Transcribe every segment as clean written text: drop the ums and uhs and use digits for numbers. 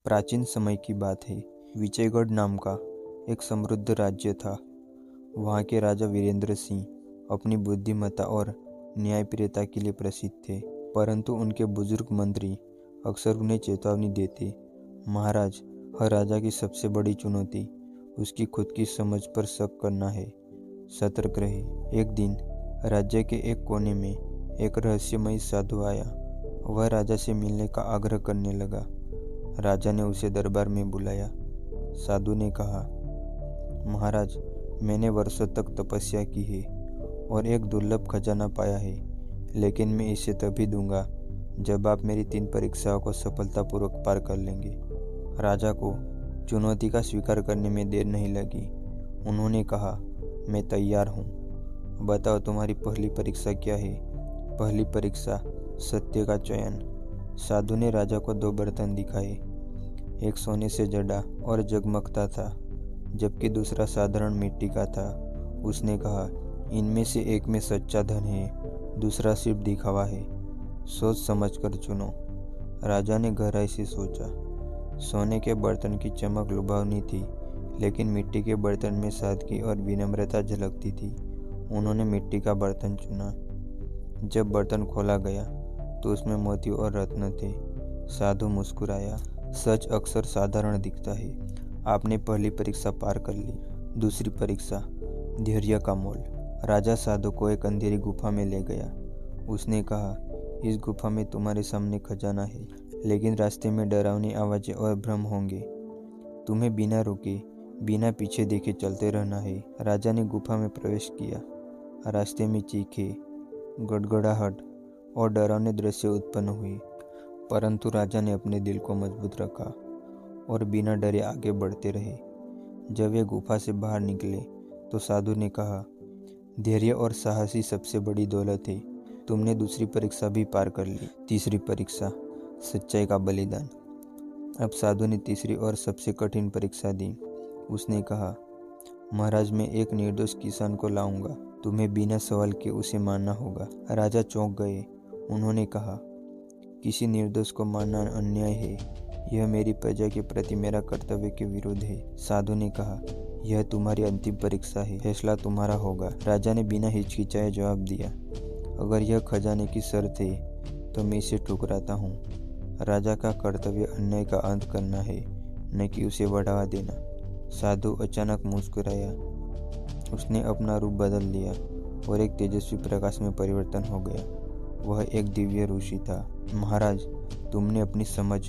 प्राचीन समय की बात है। विजयगढ़ नाम का एक समृद्ध राज्य था। वहाँ के राजा वीरेंद्र सिंह अपनी बुद्धिमत्ता और न्यायप्रियता के लिए प्रसिद्ध थे, परंतु उनके बुजुर्ग मंत्री अक्सर उन्हें चेतावनी देते। महाराज, हर राजा की सबसे बड़ी चुनौती उसकी खुद की समझ पर शक करना है। सतर्क रहे। एक दिन राज्य के एक कोने में एक रहस्यमयी साधु आया। वह राजा से मिलने का आग्रह करने लगा। राजा ने उसे दरबार में बुलाया। साधु ने कहा, महाराज, मैंने वर्षों तक तपस्या की है और एक दुर्लभ खजाना पाया है, लेकिन मैं इसे तभी दूंगा जब आप मेरी 3 परीक्षाओं को सफलतापूर्वक पार कर लेंगे। राजा को चुनौती का स्वीकार करने में देर नहीं लगी। उन्होंने कहा, मैं तैयार हूँ। बताओ, तुम्हारी पहली परीक्षा क्या है? पहली परीक्षा, सत्य का चयन। साधु ने राजा को 2 बर्तन दिखाए। एक सोने से जड़ा और जगमगता था, जबकि दूसरा साधारण मिट्टी का था। उसने कहा, इनमें से एक में सच्चा धन है, दूसरा सिर्फ दिखावा है। सोच समझ कर चुनो। राजा ने गहराई से सोचा। सोने के बर्तन की चमक लुभावनी थी, लेकिन मिट्टी के बर्तन में सादगी और विनम्रता झलकती थी। उन्होंने मिट्टी का बर्तन चुना। जब बर्तन खोला गया तो उसमें मोती और रत्न थे। साधु मुस्कुराया। सच अक्सर साधारण दिखता है। आपने पहली परीक्षा पार कर ली। दूसरी परीक्षा, धैर्य का मोल। राजा साधु को एक अंधेरी गुफा में ले गया। उसने कहा, इस गुफा में तुम्हारे सामने खजाना है, लेकिन रास्ते में डरावनी आवाजें और भ्रम होंगे। तुम्हें बिना रुके, बिना पीछे देखे चलते रहना है। राजा ने गुफा में प्रवेश किया। रास्ते में चीखें, गड़गड़ाहट और डरावने दृश्य उत्पन्न हुए, परंतु राजा ने अपने दिल को मजबूत रखा और बिना डरे आगे बढ़ते रहे। जब वे गुफा से बाहर निकले तो साधु ने कहा, धैर्य और साहस ही सबसे बड़ी दौलत है। तुमने दूसरी परीक्षा भी पार कर ली। तीसरी परीक्षा, सच्चाई का बलिदान। अब साधु ने तीसरी और सबसे कठिन परीक्षा दी। उसने कहा, महाराज, मैं एक निर्दोष किसान को लाऊंगा। तुम्हें बिना सवाल के उसे मारना होगा। राजा चौंक गए। उन्होंने कहा, किसी निर्दोष को मारना अन्याय है। यह मेरी प्रजा के प्रति मेरा कर्तव्य के विरुद्ध है। साधु ने कहा, यह तुम्हारी अंतिम परीक्षा है, फैसला तुम्हारा होगा। राजा ने बिना हिचकिचाए जवाब दिया, अगर यह खजाने की शर्त है तो मैं इसे ठुकराता हूँ। राजा का कर्तव्य अन्याय का अंत करना है, न कि उसे बढ़ावा देना। साधु अचानक मुस्कुराया। उसने अपना रूप बदल लिया और एक तेजस्वी प्रकाश में परिवर्तन हो गया। वह एक दिव्य ऋषि था। महाराज, तुमने अपनी समझ,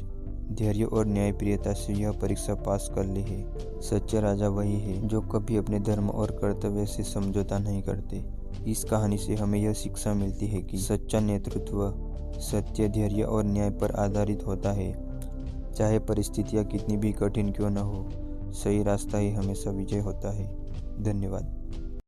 धैर्य और न्यायप्रियता से यह परीक्षा पास कर ली है। सच्चा राजा वही है जो कभी अपने धर्म और कर्तव्य से समझौता नहीं करते। इस कहानी से हमें यह शिक्षा मिलती है कि सच्चा नेतृत्व सत्य, धैर्य और न्याय पर आधारित होता है। चाहे परिस्थितियाँ कितनी भी कठिन क्यों न हो, सही रास्ता ही हमेशा विजय होता है। धन्यवाद।